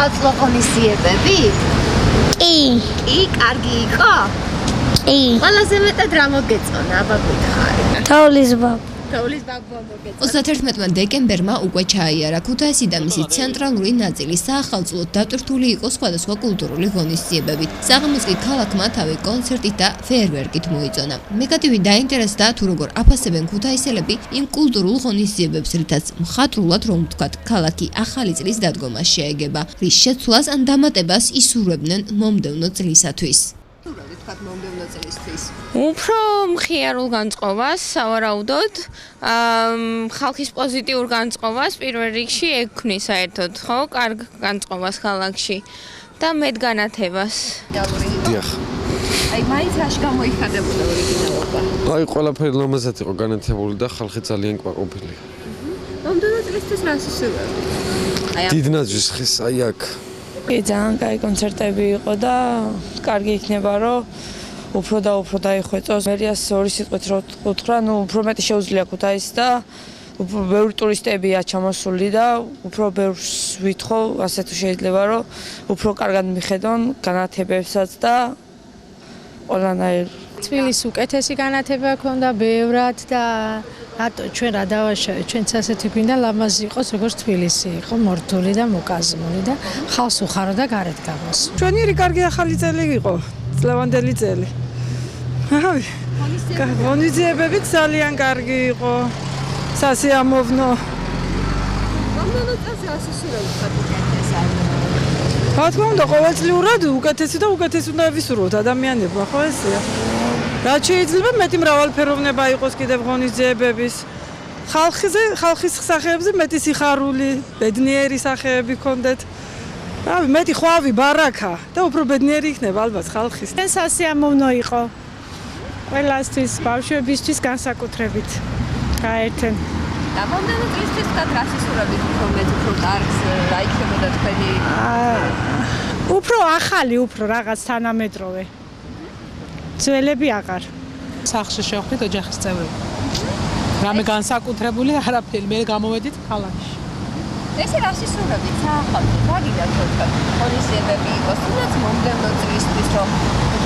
სახალხო ღონისძიებები? კი, კარგი იყო? კი. ყველაზე მეტად რა მოგეწონა, აბა გითხარი. თოვლის ბაბა. თოვლის ბაბა მოგეწონა. 31 დეკემბერმა უკვე ჩაიარა ქუთაისი და მისი ცენტრალური ნაწილი საახალწლოდ დატვირთული იყო სხვადასხვა კულტურული ღონისძიებებით. საღამოს კი ქალაქმა თავი კონცერტით და ფეერვერკით მოიწონა. მეგატივი დაინტერესდა თუ როგორ აფასებენ ქუთაისელები იმ კულტურულ ღონისძიებებს, რითაც მხატვრულად რომ ვთქვათ, ქალაქი ახალი წლის დადგომას შეეგება, რის შეცვლას ან დამატებას ისურვებდნენ მომდევნო წლისათვის. უფრო მხიარულ განწყობას, სავარაუდოდ, ხალხის პოზიტიურ განწყობას პირველ რიგში ექმნის საერთოდ, ხო, კარგ განწყობას ქალაქში და მეტ განათებას. დიახ. აი, მაინც რაში გამოიხადებოდა ორიგინალობა? აი, ყველაფერი ლამაზად იყო განათებული და ხალხი ძალიან კმაყოფილი. მომდევნო წლისთვის რა სისულები? დიდნაძვის ხის, აი აქ. ძალიან კაი კონცერტები იყო და კარგი იქნება, რომ უფრო და უფრო დაიხვეწოს. მერიას ორი სიტყვით რო უთხრა, ნუ უფრო მეტი შეუძლია ქუთაისს და უფრო ბევრი ტურისტებია ჩამოსული და უფრო ბევრს ვითხოვ, ასე თუ შეიძლება, რომ უფრო კარგად მიხედონ განათებებსაც და ყველანაირ. თბილისს უკეთესი განათება ჰქონდა ბევრად და რატო ჩვენ რა დავაშავეთ, ჩვენც ასეთი გვინდა ლამაზი იყოს, როგორც თბილისი იყო, მორთული და მოკაზმული და ხალხს უხარო და გარეთ გამოსული. ჩვენიერი კარგი ახალი წელი იყო, წლევანდელი წელი. ღონისძიებებიც ძალიან კარგი იყო. სასიამოვნო. მომდევნო წელს რა სისულები გქონდა? რა თქმა უნდა, ყოველწლიურად უკეთესი და უკეთესი უნდა ვისურვოთ ადამიანებმა, ხო ესეა. რაც შეიძლება მეტი მრავალფეროვნება იყოს კიდევ ღონისძიებების. ხალხის სახეებზე მეტი სიხარული, ბედნიერი სახეები გქონდეთ. რავი, მეტი ხვავი, ბარაკა და უფრო ბედნიერი იქნება ალბათ ხალხის. სასიამოვნო იყო. ყველასთვის, ბავშვებისთვის განსაკუთრებით გაერთენ. და მომდევნო წლისთვის რა სისულები გქონდეთ უფრო კარგს, რა იქნებოდა თქვენი? უფრო ახალი, უფრო რაღაც თანამედროვე. ძველები აღარ. სახლში შევხვდით ოჯახის წევრები. რამე განსაკუთრებული არაფერი, მე გამოვედით ქალაქში. ესე რა სისულები საახალწლო, რა გინდათ თქვენ? ღონისძიებები იყოს, თუნდაც მომდევნო წლისთვის რომ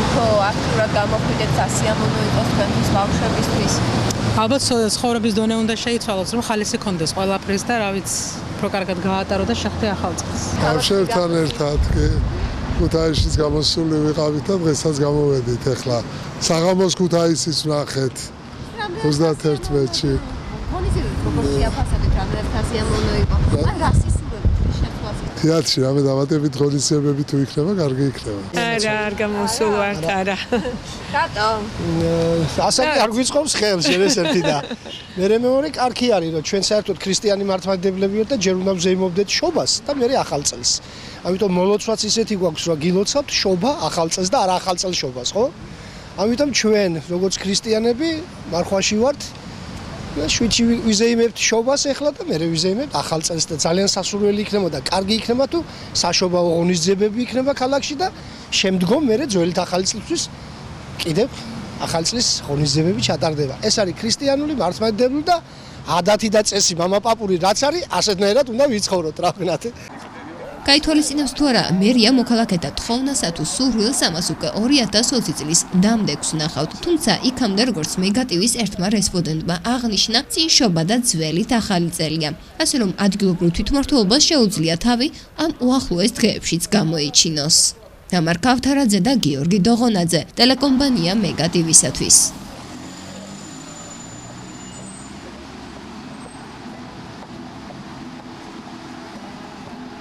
უფრო აქტიურად გამოხვიდეთ, სასიამოვნო იყოს თქვენთვის ბავშვებისთვის. ალბათ ცხოვრების დონე უნდა შეიცვალოს, რომ ხალისი კონდეს ყველაფრის და რა ვიცი, უფრო კარგად გაატარო და შეხვდე ახალ წელს. ბავშვებთან ერთად კი ქუთაისის გამოსული ვიყავით და დღესაც გამოვედით ახლა. საღამოს ქუთაისის ვნახეთ 31-ში. ღონისძიებები როგორ შეაფასებთ, რამდენად სასიამოვნო იყო? ან რა სისულები შეხვდით? თეატრში რამე დამატებით ღონისძიებები თუ იქნება, კარგი იქნება. არა, არ გამოსულ ვართ, არა. რატო? ასაკი არ გვიწყობს ხელს ეს ერთი და მე მეორე კარგი არის რომ ჩვენ საერთოდ ქრისტიანი მართლმადიდებლები ვართ და ჯერ უნდა ვზეიმობდეთ შობას და მე ახალ წელს. ამიტომ მოლოცვაც ისეთი გვაქვს რომ გილოცავთ შობა ახალ წელს და არა ახალ წელს შობას, ხო? ამიტომ ჩვენ როგორც ქრისტიანები მარხვაში ვართ და შვიდში ვიზეიმებთ შობას ახლა და მე ვიზეიმებთ ახალ წელს და ძალიან სასურველი იქნება და კარგი იქნება თუ საშობაო ღონისძიებები იქნება ქალაქში და შემდგომ მე ძველით ახალი წლისთვის კიდევ ახალი წლის ღონისძიებები ჩატარდება. ეს არის ქრისტიანული მართლმადიდებლური და ადათი და წესი მამაპაპური რაც არის, ასეთნაირად უნდა ვიცხოვროთ, რა ვქნათ. გაითვალისწინებს თუ არა მერია მოქალაქეთა თხოვნასა თუ სურვილს ამას უკვე 2020 წლის დამდეგს ვნახავთ, თუმცა იქამდე როგორც მეგატივის ერთმა რესპონდენტმა აღნიშნა, წინშობა და ძველით ახალი წელია. ასე რომ ადგილობრივ თვითმმართველობას შეუძლია თავი ამ უახლოეს დღეებშიც გამოიჩინოს. თამარ ქავთარაძე და გიორგი დოღონაძე, ტელეკომპანია მეგატივისათვის.